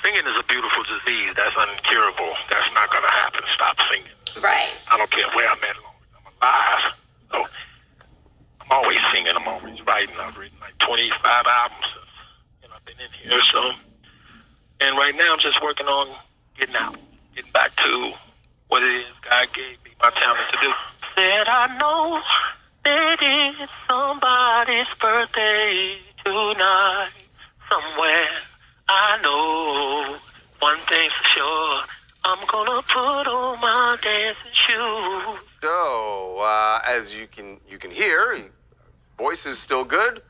Singing is a beautiful disease. That's uncurable. That's not going to happen. Stop singing. Right. I don't care where I'm at, as long as I'm alive. So I'm always singing. I'm always writing. I've written like 25 albums since I've been in here. So, and right now I'm just working on getting out, getting back to what it is God gave me my talent to do. Said I know that it's somebody's birthday tonight somewhere. I know one thing for sure. I'm gonna put on my dancing shoes. So, as you can hear, voice is still good.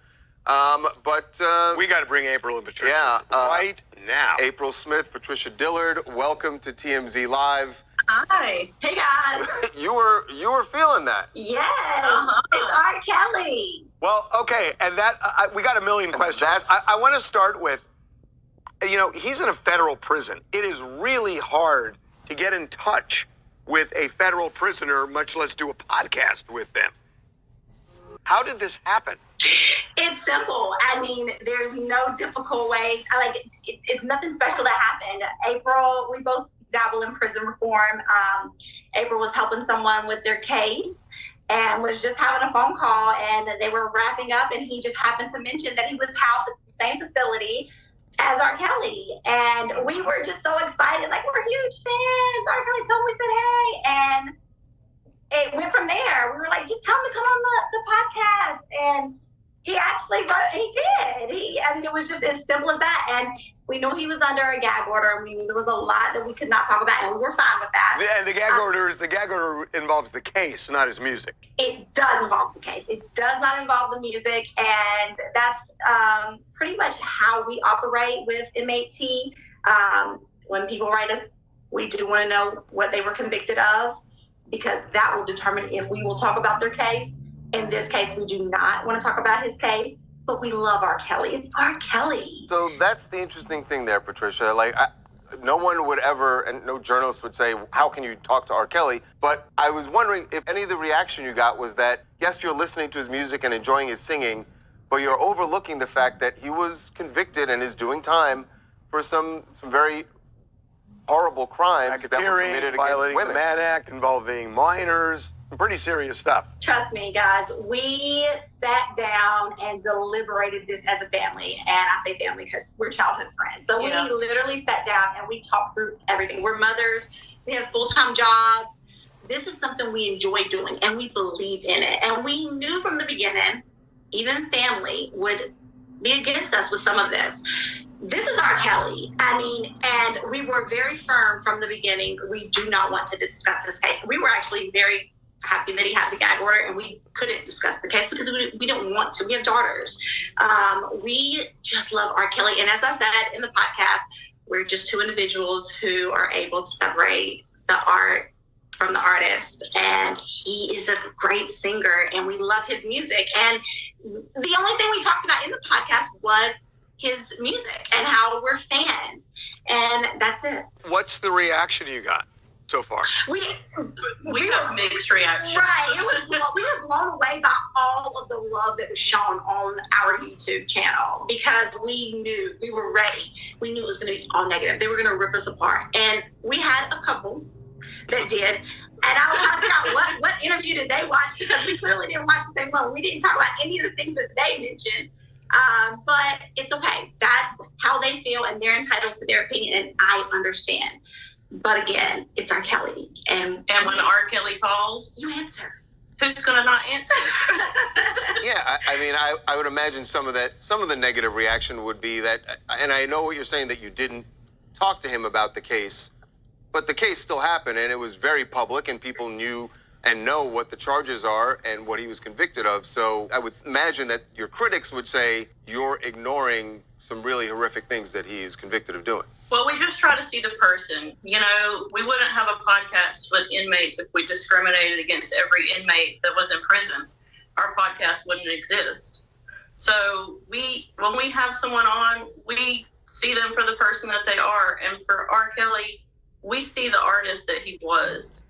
But we got to bring April and Patricia right now. April Smith, Patricia Dillard, welcome to TMZ Live. Hi. Hey, guys. You were feeling that. Yes. It's R. Kelly. Well, okay, and that we got a million questions. I want to start with, he's in a federal prison. It is really hard to get in touch with a federal prisoner, much less do a podcast with them. How did this happen? It's simple. I mean, there's no difficult way. It's nothing special that happened. April, we both dabble in prison reform. April was helping someone with their case and was just having a phone call, and they were wrapping up, and he just happened to mention that he was housed at the same facility as R. Kelly. And we were just so excited, like, we're huge fans. R. Kelly told me, said, hey, and it went from there. We were like, just tell him to come on the podcast. And he actually did. It was just as simple as that. And we knew he was under a gag order, and we knew there was a lot that we could not talk about, and we were fine with that. And the gag order involves the case, not his music. It does involve the case. It does not involve the music, and that's pretty much how we operate with INMATE. When people write us, we do want to know what they were convicted of, because that will determine if we will talk about their case. In this case, we do not want to talk about his case, but we love R. Kelly. It's R. Kelly. So that's the interesting thing there, Patricia. No one would ever, and no journalist would say, how can you talk to R. Kelly? But I was wondering if any of the reaction you got was that, yes, you're listening to his music and enjoying his singing, but you're overlooking the fact that he was convicted and is doing time for some very horrible crimes that were committed against violating women. the Mann Act, involving minors, pretty serious stuff. Trust me, guys, we sat down and deliberated this as a family. And I say family because we're childhood friends. So we literally sat down and we talked through everything. We're mothers. We have full-time jobs. This is something we enjoy doing, and we believe in it. And we knew from the beginning, even family would be against us with some of this. This is R. Kelly. And we were very firm from the beginning. We do not want to discuss this case. We were actually very happy that he had the gag order, and we couldn't discuss the case because we don't want to. We have daughters. We just love R. Kelly. And as I said in the podcast, we're just two individuals who are able to separate the art from the artist. And he is a great singer, and we love his music. And the only thing we talked about in the podcast was his music and how we're fans. And that's it. What's the reaction you got so far? We have mixed reactions. Right. We were blown away by all of the love that was shown on our YouTube channel, because we knew we were ready. We knew it was going to be all negative. They were going to rip us apart. And we had a couple that did. And I was trying to figure out what interview did they watch, because we clearly didn't watch the same one. We didn't talk about any of the things that they mentioned. But it's okay. That's how they feel, and they're entitled to their opinion, and I understand. But again, it's R. Kelly. And when R. Kelly falls, you answer. Who's going to not answer? Yeah, I would imagine some of the negative reaction would be that, and I know what you're saying, that you didn't talk to him about the case, but the case still happened, and it was very public, and people knew and know what the charges are and what he was convicted of. So I would imagine that your critics would say you're ignoring some really horrific things that he is convicted of doing. Well, we just try to see the person. We wouldn't have a podcast with inmates if we discriminated against every inmate that was in prison. Our podcast wouldn't exist. So when we have someone on, we see them for the person that they are. And for R. Kelly, we see the artist that he was.